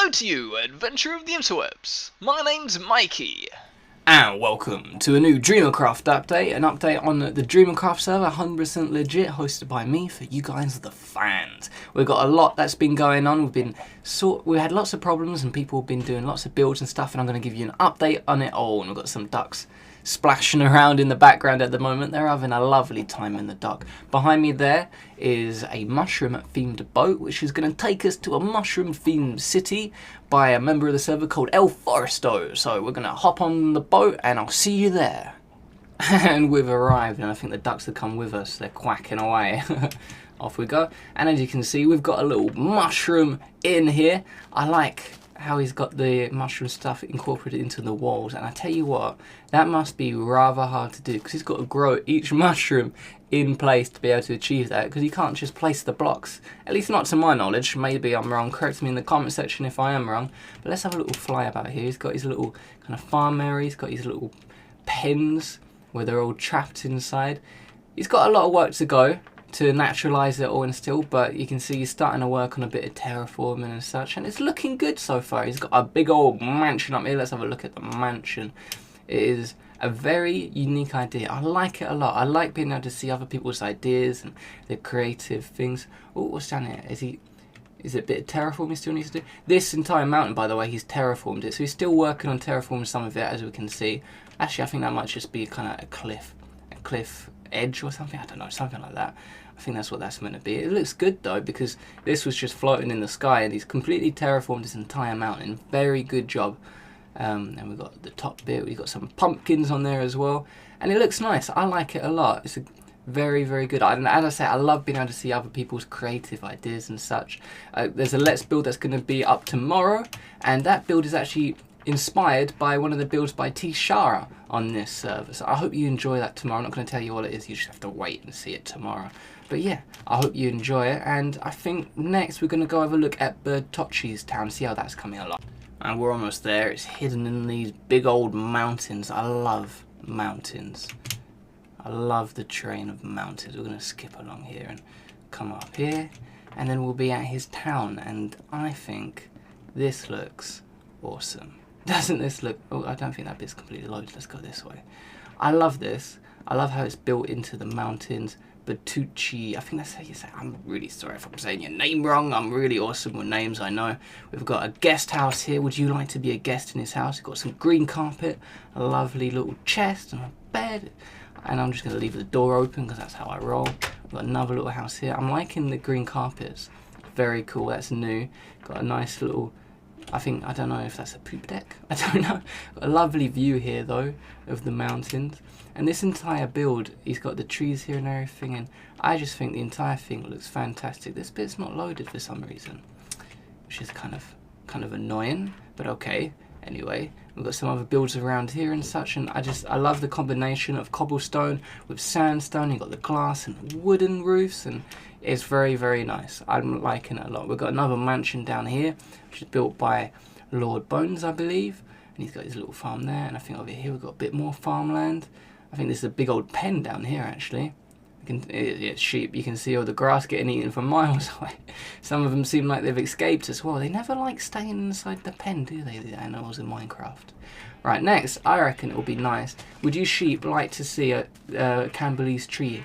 Hello to you, adventurer of the interwebs. My name's Mikey. And welcome to a new DreamerCraft update, an update on the DreamerCraft server, 100% legit, hosted by me for you guys, the fans. We've got a lot that's been going on. We had lots of problems and people have been doing lots of builds and stuff, and I'm going to give you an update on it all. And we've got some ducks splashing around in the background at the moment. They're having a lovely time in the dock. Behind me there is a mushroom themed boat, which is going to take us to a mushroom themed city by a member of the server called El Foresto. So we're going to hop on the boat and I'll see you there. And we've arrived, and I think the ducks have come with us. They're quacking away. Off we go. And as you can see, we've got a little mushroom in here. I like how he's got the mushroom stuff incorporated into the walls, and I tell you what, that must be rather hard to do, because he's got to grow each mushroom in place to be able to achieve that, because you can't just place the blocks, at least not to my knowledge. Maybe I'm wrong, correct me in the comment section if I am wrong. But let's have a little fly about here. He's got his little kind of farm area, he's got his little pens where they're all trapped inside. He's got a lot of work to go to naturalise it all and still, but you can see he's starting to work on a bit of terraforming and such, and it's looking good so far. He's got a big old mansion up here. Let's have a look at the mansion. It is a very unique idea. I like it a lot. I like being able to see other people's ideas and their creative things. Oh, what's down here? Is it a bit of terraforming he still needs to do? This entire mountain, by the way, he's terraformed it, so he's still working on terraforming some of it, as we can see. Actually, I think that might just be kind of a cliff edge or something. I don't know, something like that. I think that's what that's meant to be. It looks good though, because this was just floating in the sky, and he's completely terraformed this entire mountain. Very good job. And we've got the top bit. We've got some pumpkins on there as well, and it looks nice. I like it a lot. It's a very, very good. And as I say, I love being able to see other people's creative ideas and such. There's a Let's Build that's going to be up tomorrow, and that build is actually inspired by one of the builds by T. Shara on this server. So I hope you enjoy that tomorrow. I'm not going to tell you what it is. You just have to wait and see it tomorrow. But yeah, I hope you enjoy it. And I think next we're going to go have a look at Bertocci's town, see how that's coming along. And we're almost there. It's hidden in these big old mountains. I love mountains. I love the terrain of mountains. We're going to skip along here and come up here, and then we'll be at his town. And I think this looks awesome. Doesn't this look... Oh, I don't think that bit's completely loaded. Let's go this way. I love this. I love how it's built into the mountains. Bertucci, I think that's how you say it. I'm really sorry if I'm saying your name wrong. I'm really awesome with names, I know. We've got a guest house here. Would you like to be a guest in his house? We've got some green carpet, a lovely little chest and a bed. And I'm just going to leave the door open because that's how I roll. We've got another little house here. I'm liking the green carpets. Very cool. That's new. Got a nice little... I don't know if that's a poop deck. I don't know. Got a lovely view here though of the mountains. And this entire build, he's got the trees here and everything, and I just think the entire thing looks fantastic. This bit's not loaded for some reason, which is kind of annoying, but okay. Anyway, we've got some other builds around here and such, and I love the combination of cobblestone with sandstone. You've got the glass and wooden roofs, and it's very, very nice. I'm liking it a lot. We've got another mansion down here, which is built by Lord Bones, I believe, and he's got his little farm there. And I think over here we've got a bit more farmland. I think this is a big old pen down here, actually. It's sheep. You can see all the grass getting eaten from miles away. Some of them seem like they've escaped as well. They never like staying inside the pen, do they, the animals in Minecraft? Right, next, I reckon it will be nice. Would you sheep like to see a Camberley's tree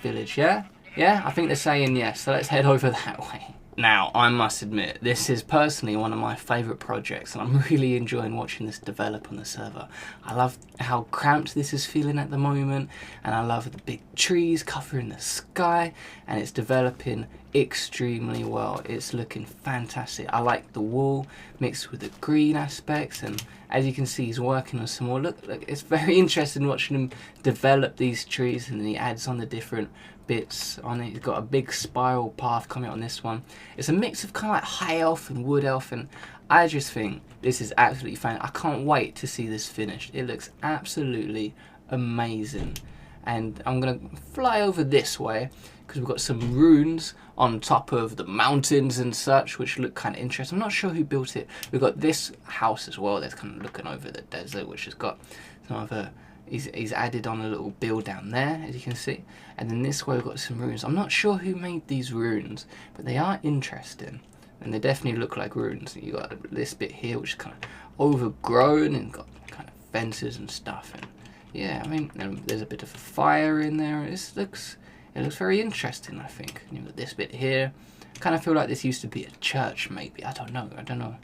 village, yeah? Yeah? I think they're saying yes, so let's head over that way. Now, I must admit, this is personally one of my favourite projects, and I'm really enjoying watching this develop on the server. I love how cramped this is feeling at the moment, and I love the big trees covering the sky, and it's developing extremely well. It's looking fantastic. I like the wool mixed with the green aspects, and as you can see, he's working on some more. Look, it's very interesting watching him develop these trees, and then he adds on the different bits on it. He's got a big spiral path coming on this one. It's a mix of kind of like high elf and wood elf, and I just think this is absolutely fun. I can't wait to see this finished. It looks absolutely amazing. And I'm gonna fly over this way because we've got some ruins on top of the mountains and such, which look kind of interesting. I'm not sure who built it. We've got this house as well that's kind of looking over the desert, which has got some other... He's added on a little build down there, as you can see. And then this way we've got some runes. I'm not sure who made these runes, but they are interesting. and they definitely look like ruins. You got this bit here which is kind of overgrown and got kind of fences and stuff, and yeah, I mean, there's a bit of a fire in there. It looks very interesting, I think. And you've got this bit here. I kind of feel like this used to be a church, maybe. I don't know.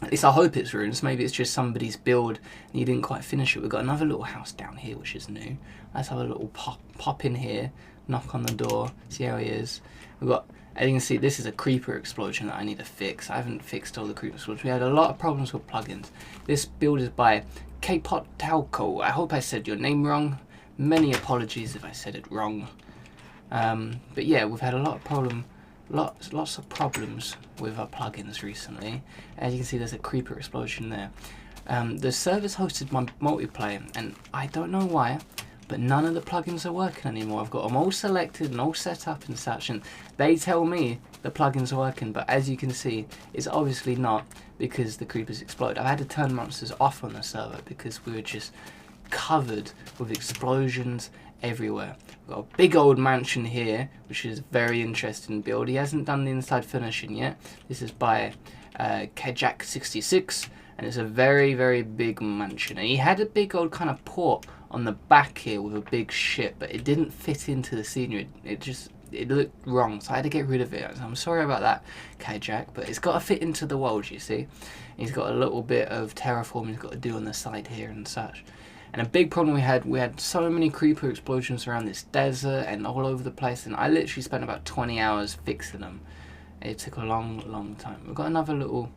At least I hope it's ruins. Maybe it's just somebody's build and you didn't quite finish it. We've got another little house down here which is new. Let's have a little pop in here, knock on the door, see how he is. We've got, as you can see, this is a creeper explosion that I need to fix. I haven't fixed all the creeper explosions. We had a lot of problems with plugins. This build is by K-Pot Talco. I hope I said your name wrong. Many apologies if I said it wrong. But yeah, we've had a lot of lots of problems with our plugins recently. As you can see, there's a creeper explosion there. The server's hosted my multiplayer, and I don't know why, but none of the plugins are working anymore. I've got them all selected and all set up and such, and they tell me the plugins are working, but as you can see, it's obviously not, because the creepers explode. I've had to turn monsters off on the server because we were just covered with explosions everywhere. We've got a big old mansion here, which is a very interesting build. He hasn't done the inside finishing yet. This is by Kajak66, and it's a very, very big mansion. And he had a big old kind of port on the back here with a big ship, but it didn't fit into the scenery. It looked wrong, so I had to get rid of it. So I'm sorry about that, Kajak, but it's got to fit into the world, you see. He's got a little bit of terraforming he's got to do on the side here and such. And a big problem we had so many creeper explosions around this desert and all over the place, and I literally spent about 20 hours fixing them. It took a long time. We've got another little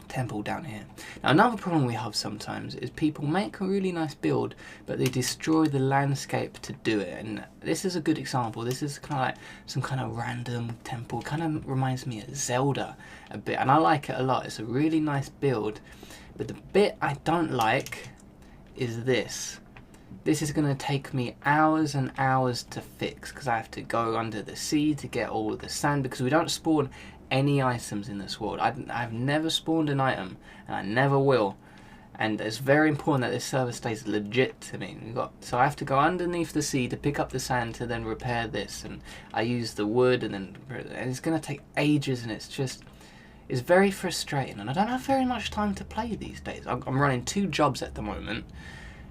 temple down here. Now, another problem we have sometimes is people make a really nice build, but they destroy the landscape to do it. And this is a good example. This is kind of like some kind of random temple. Kind of reminds me of Zelda a bit, and I like it a lot. It's a really nice build, but the bit I don't like is this. This is going to take me hours and hours to fix because I have to go under the sea to get all of the sand, because we don't spawn any items in this world. I've never spawned an item, and I never will, and it's very important that this server stays legit to me. So I have to go underneath the sea to pick up the sand to then repair this, and I use the wood, and it's going to take ages, and it's very frustrating, and I don't have very much time to play these days. I'm running 2 jobs at the moment,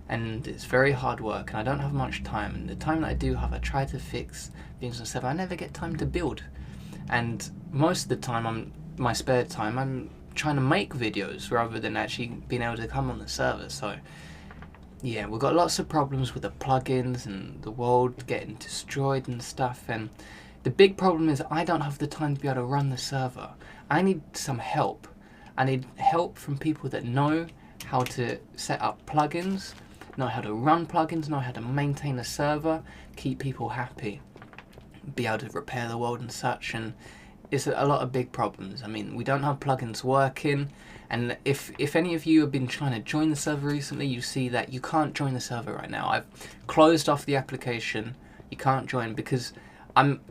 and it's very hard work, and I don't have much time, and the time that I do have, I try to fix things on the server. I never get time to build, and most of the time, my spare time, I'm trying to make videos rather than actually being able to come on the server. So yeah, we've got lots of problems with the plugins and the world getting destroyed and stuff, and the big problem is I don't have the time to be able to run the server. I need some help. I need help from people that know how to set up plugins, know how to run plugins, know how to maintain a server, keep people happy, be able to repair the world and such, and it's a lot of big problems. I mean, we don't have plugins working, and if any of you have been trying to join the server recently, you see that you can't join the server right now. I've closed off the application. You can't join because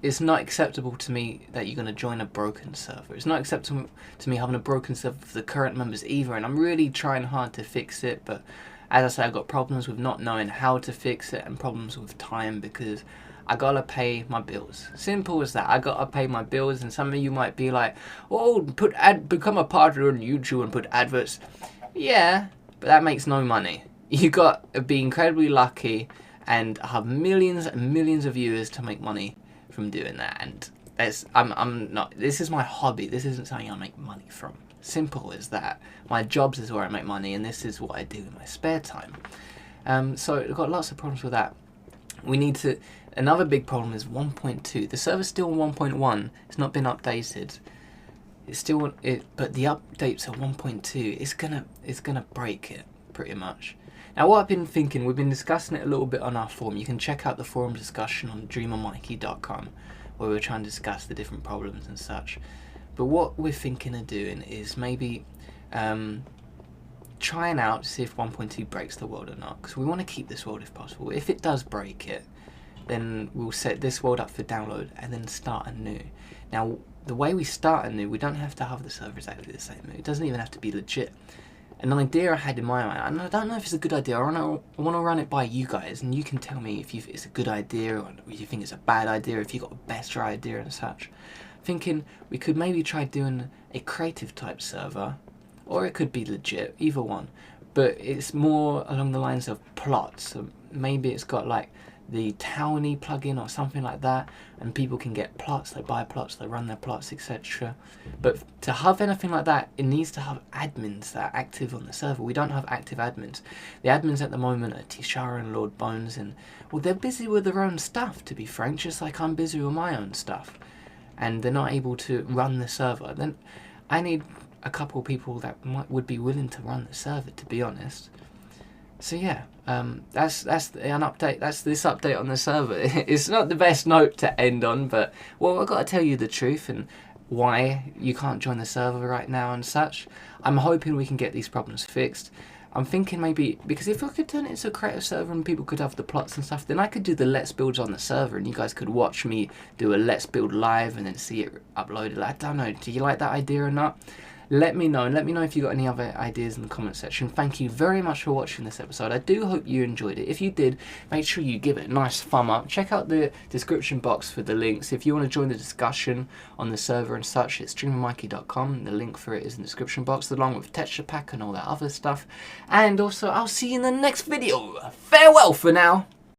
it's not acceptable to me that you're going to join a broken server. It's not acceptable to me having a broken server for the current members either, and I'm really trying hard to fix it, but as I say, I've got problems with not knowing how to fix it and problems with time because I gotta pay my bills. Simple as that. I gotta pay my bills, and some of you might be like, oh, become a partner on YouTube and put adverts. Yeah, but that makes no money. You got to be incredibly lucky and have millions and millions of viewers to make money from doing that, and I'm not. This is my hobby. This isn't something I make money from. Simple as that. My jobs is where I make money, and this is what I do in my spare time. So we've got lots of problems with that. We need to. Another big problem is 1.2. The server's still 1.1. It's not been updated. It's still but the updates are 1.2. It's gonna break it pretty much. Now, what I've been thinking, we've been discussing it a little bit on our forum. You can check out the forum discussion on DreamerMikey.com, where we're trying to discuss the different problems and such. But what we're thinking of doing is maybe trying out to see if 1.2 breaks the world or not, because we want to keep this world if possible. If it does break it, then we'll set this world up for download and then start anew. Now, the way we start anew, we don't have to have the server exactly the same. It doesn't even have to be legit. An idea I had in my mind, and I don't know if it's a good idea. I want to run it by you guys, and you can tell me if it's a good idea or if you think it's a bad idea, if you've got a better idea and such. thinking we could maybe try doing a creative type server, or it could be legit, either one. But it's more along the lines of plots. So maybe it's got like the Towny plugin or something like that, and people can get plots, they buy plots, they run their plots, etc. But to have anything like that, it needs to have admins that are active on the server. We don't have active admins. The admins at the moment are Tishara and Lord Bones, and well, they're busy with their own stuff, to be frank, just like I'm busy with my own stuff, and they're not able to run the server. Then I need a couple of people that would be willing to run the server, to be honest. So yeah, that's an update. That's this update on the server. It's not the best note to end on, but well, I've got to tell you the truth and why you can't join the server right now and such. I'm hoping we can get these problems fixed. I'm thinking maybe, because if I could turn it into a creative server and people could have the plots and stuff, then I could do the Let's Builds on the server and you guys could watch me do a Let's Build live and then see it uploaded. I don't know, do you like that idea or not? Let me know, and let me know if you got any other ideas in the comment section. Thank you very much for watching this episode. I do hope you enjoyed it. If you did, make sure you give it a nice thumb up. Check out the description box for the links. If you want to join the discussion on the server and such, it's DreamerMikey.com. The link for it is in the description box, along with texture pack and all that other stuff. And also, I'll see you in the next video. Farewell for now.